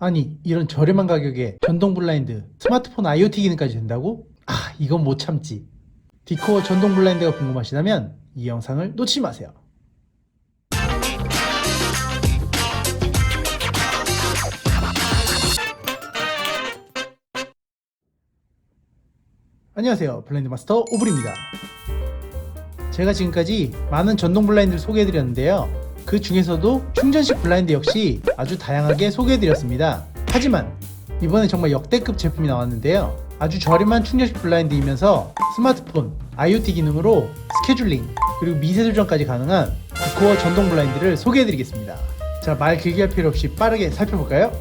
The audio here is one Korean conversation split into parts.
아니, 이런 저렴한 가격에 전동 블라인드, 스마트폰 IoT 기능까지 된다고? 아, 이건 못 참지. 디코어 전동 블라인드가 궁금하시다면 이 영상을 놓치지 마세요. 안녕하세요, 블라인드 마스터 오블입니다. 제가 지금까지 많은 전동 블라인드를 소개해드렸는데요, 그 중에서도 충전식 블라인드 역시 아주 다양하게 소개해드렸습니다. 하지만 이번에 정말 역대급 제품이 나왔는데요, 아주 저렴한 충전식 블라인드이면서 스마트폰, IoT 기능으로 스케줄링, 그리고 미세 조정까지 가능한 디코어 전동 블라인드를 소개해드리겠습니다. 자, 말 길게 할 필요 없이 빠르게 살펴볼까요?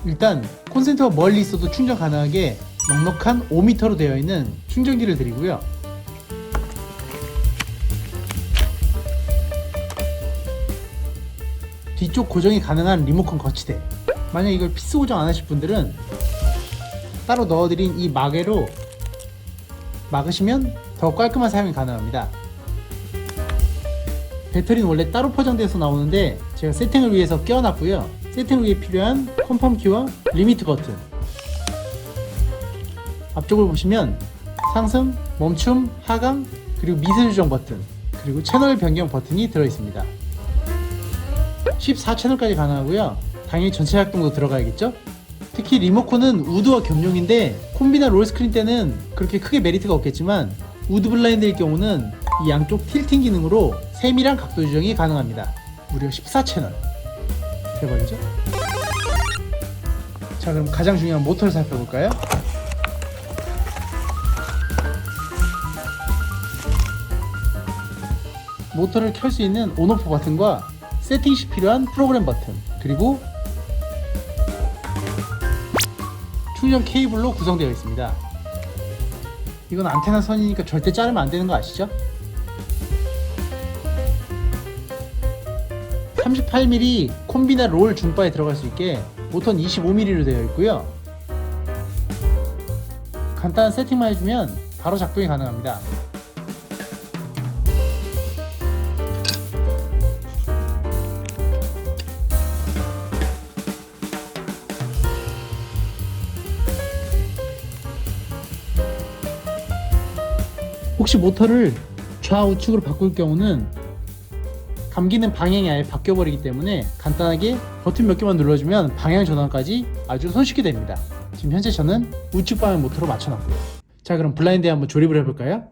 일단 콘센트가 멀리 있어도 충전 가능하게 넉넉한 5m로 되어 있는 충전기를 드리고요. 뒤쪽 고정이 가능한 리모컨 거치대. 만약 이걸 피스 고정 안 하실 분들은 따로 넣어드린 이 마개로 막으시면 더 깔끔한 사용이 가능합니다. 배터리는 원래 따로 포장돼서 나오는데 제가 세팅을 위해서 껴놨고요. 세팅 위에 필요한 컴펌 키와 리미트 버튼, 앞쪽을 보시면 상승, 멈춤, 하강, 그리고 미세 조정 버튼, 그리고 채널 변경 버튼이 들어있습니다. 14채널까지 가능하고요. 당연히 전체 작동도 들어가야겠죠? 특히 리모컨은 우드와 겸용인데 콤비나 롤스크린 때는 그렇게 크게 메리트가 없겠지만 우드 블라인드일 경우는 이 양쪽 틸팅 기능으로 세밀한 각도 조정이 가능합니다. 무려 14채널. 대박이죠? 자, 그럼 가장 중요한 모터를 살펴볼까요? 모터를 켤 수 있는 온오프 버튼과 세팅 시 필요한 프로그램 버튼, 그리고 충전 케이블로 구성되어 있습니다. 이건 안테나 선이니까 절대 자르면 안 되는 거 아시죠? 38mm 콤비나 롤 중바에 들어갈 수 있게 모터는 25mm로 되어 있고요. 간단한 세팅만 해주면 바로 작동이 가능합니다. 혹시 모터를 좌우측으로 바꿀 경우는 감기는 방향이 아예 바뀌어버리기 때문에 간단하게 버튼 몇 개만 눌러주면 방향 전환까지 아주 손쉽게 됩니다. 지금 현재 저는 우측 방향 모터로 맞춰놨고요. 자, 그럼 블라인드에 한번 조립을 해볼까요?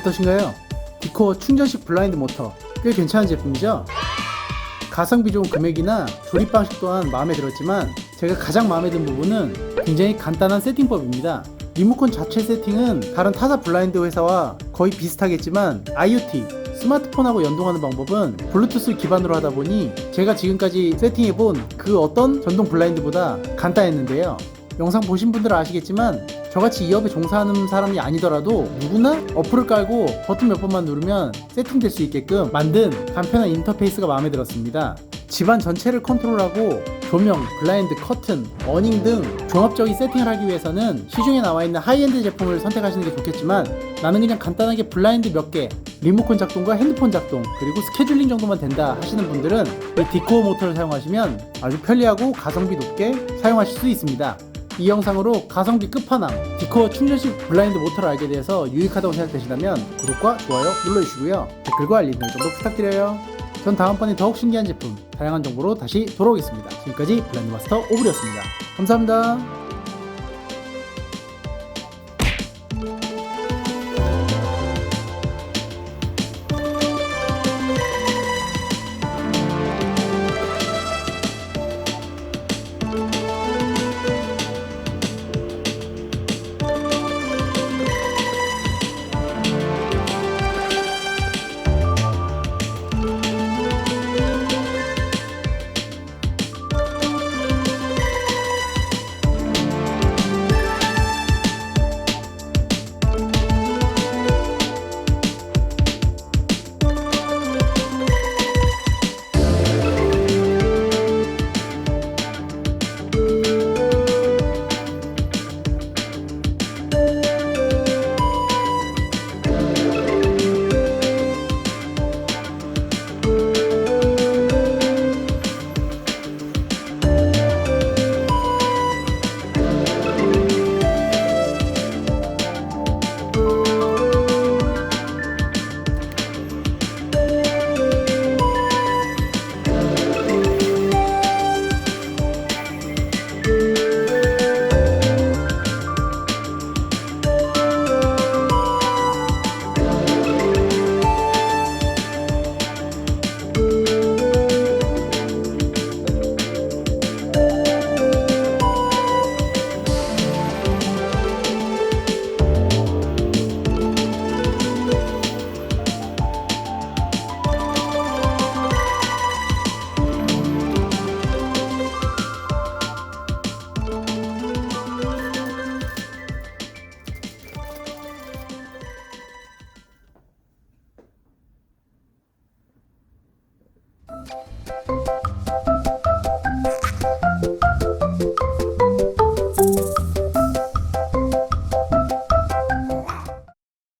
어떠신가요? 디코어 충전식 블라인드 모터 꽤 괜찮은 제품이죠? 가성비 좋은 금액이나 조립 방식 또한 마음에 들었지만 제가 가장 마음에 든 부분은 굉장히 간단한 세팅법입니다. 리모컨 자체 세팅은 다른 타사 블라인드 회사와 거의 비슷하겠지만 IoT, 스마트폰하고 연동하는 방법은 블루투스 기반으로 하다 보니 제가 지금까지 세팅해본 그 어떤 전동 블라인드보다 간단했는데요. 영상 보신 분들은 아시겠지만 저같이 이 업에 종사하는 사람이 아니더라도 누구나 어플을 깔고 버튼 몇 번만 누르면 세팅될 수 있게끔 만든 간편한 인터페이스가 마음에 들었습니다. 집안 전체를 컨트롤하고 조명, 블라인드, 커튼, 어닝 등 종합적인 세팅을 하기 위해서는 시중에 나와 있는 하이엔드 제품을 선택하시는 게 좋겠지만 나는 그냥 간단하게 블라인드 몇 개, 리모컨 작동과 핸드폰 작동, 그리고 스케줄링 정도만 된다 하시는 분들은 이 디코어 모터를 사용하시면 아주 편리하고 가성비 높게 사용하실 수 있습니다. 이 영상으로 가성비 끝판왕 디코어 충전식 블라인드 모터를 알게 돼서 유익하다고 생각되신다면 구독과 좋아요 눌러주시고요. 댓글과 알림 설정도 부탁드려요. 전 다음번에 더욱 신기한 제품, 다양한 정보로 다시 돌아오겠습니다. 지금까지 블라인드 마스터 오블이었습니다. 감사합니다.